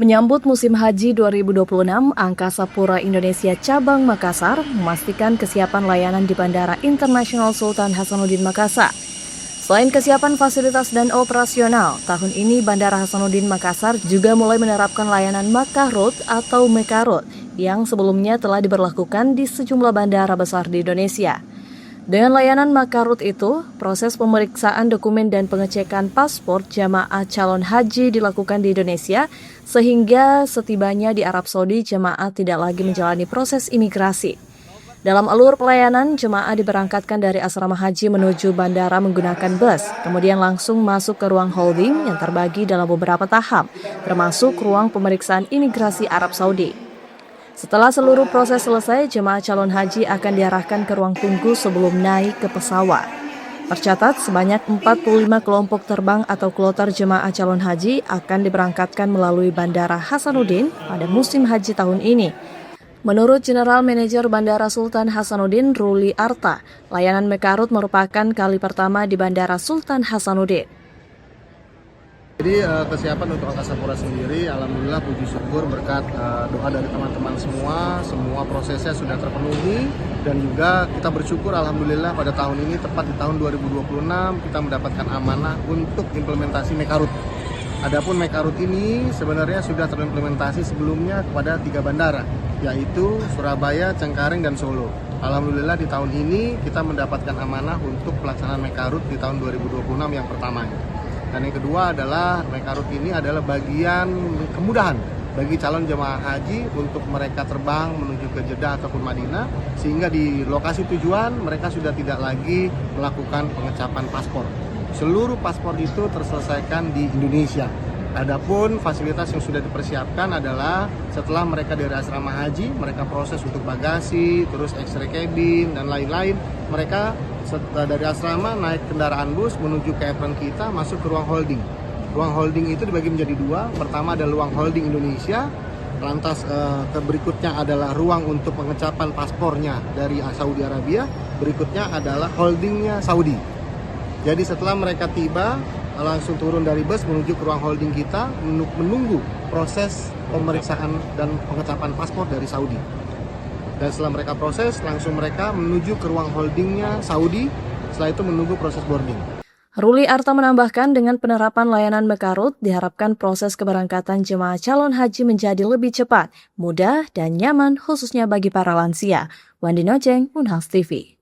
Menyambut musim haji 2026, Angkasa Pura Indonesia Cabang Makassar memastikan kesiapan layanan di Bandara Internasional Sultan Hasanuddin Makassar. Selain kesiapan fasilitas dan operasional, tahun ini Bandara Hasanuddin Makassar juga mulai menerapkan layanan Makkah Road atau Mekah Road yang sebelumnya telah diberlakukan di sejumlah bandara besar di Indonesia. Dengan layanan Makkah Road itu, proses pemeriksaan dokumen dan pengecekan paspor jamaah calon haji dilakukan di Indonesia, sehingga setibanya di Arab Saudi jemaah tidak lagi menjalani proses imigrasi. Dalam alur pelayanan, jemaah diberangkatkan dari asrama haji menuju bandara menggunakan bus, kemudian langsung masuk ke ruang holding yang terbagi dalam beberapa tahap, termasuk ruang pemeriksaan imigrasi Arab Saudi. Setelah seluruh proses selesai, jemaah calon haji akan diarahkan ke ruang tunggu sebelum naik ke pesawat. Tercatat, sebanyak 45 kelompok terbang atau kloter jemaah calon haji akan diberangkatkan melalui Bandara Hasanuddin pada musim haji tahun ini. Menurut General Manager Bandara Sultan Hasanuddin, Ruli Arta, layanan Mekah Road merupakan kali pertama di Bandara Sultan Hasanuddin. Jadi kesiapan untuk Angkasa Pura sendiri, alhamdulillah puji syukur berkat doa dari teman-teman semua prosesnya sudah terpenuhi, dan juga kita bersyukur alhamdulillah pada tahun ini, tepat di tahun 2026, kita mendapatkan amanah untuk implementasi Mekah Road. Adapun Mekah Road ini sebenarnya sudah terimplementasi sebelumnya kepada 3 bandara, yaitu Surabaya, Cengkareng, dan Solo. Alhamdulillah di tahun ini kita mendapatkan amanah untuk pelaksanaan Mekah Road di tahun 2026 yang pertamanya. Dan yang kedua adalah Mekah Road ini adalah bagian kemudahan bagi calon jemaah haji untuk mereka terbang menuju ke Jeddah ataupun Madinah, sehingga di lokasi tujuan mereka sudah tidak lagi melakukan pengecapan paspor. Seluruh paspor itu terselesaikan di Indonesia. Adapun fasilitas yang sudah dipersiapkan adalah setelah mereka dari asrama haji, mereka proses untuk bagasi, terus X-ray cabin, dan lain-lain. Mereka dari asrama naik kendaraan bus menuju ke apron kita, masuk ke ruang holding. Ruang holding itu dibagi menjadi 2. Pertama ada ruang holding Indonesia, lantas ke berikutnya adalah ruang untuk pengecapan paspornya dari Saudi Arabia, berikutnya adalah holdingnya Saudi. Jadi setelah mereka tiba, langsung turun dari bus menuju ke ruang holding kita, menunggu proses pemeriksaan dan pengecapan paspor dari Saudi. Dan setelah mereka proses, langsung mereka menuju ke ruang holdingnya Saudi, setelah itu menunggu proses boarding. Ruli Arta menambahkan, dengan penerapan layanan Mekah Road, diharapkan proses keberangkatan jemaah calon haji menjadi lebih cepat, mudah, dan nyaman khususnya bagi para lansia. Wandi Nojeng, Unhas TV.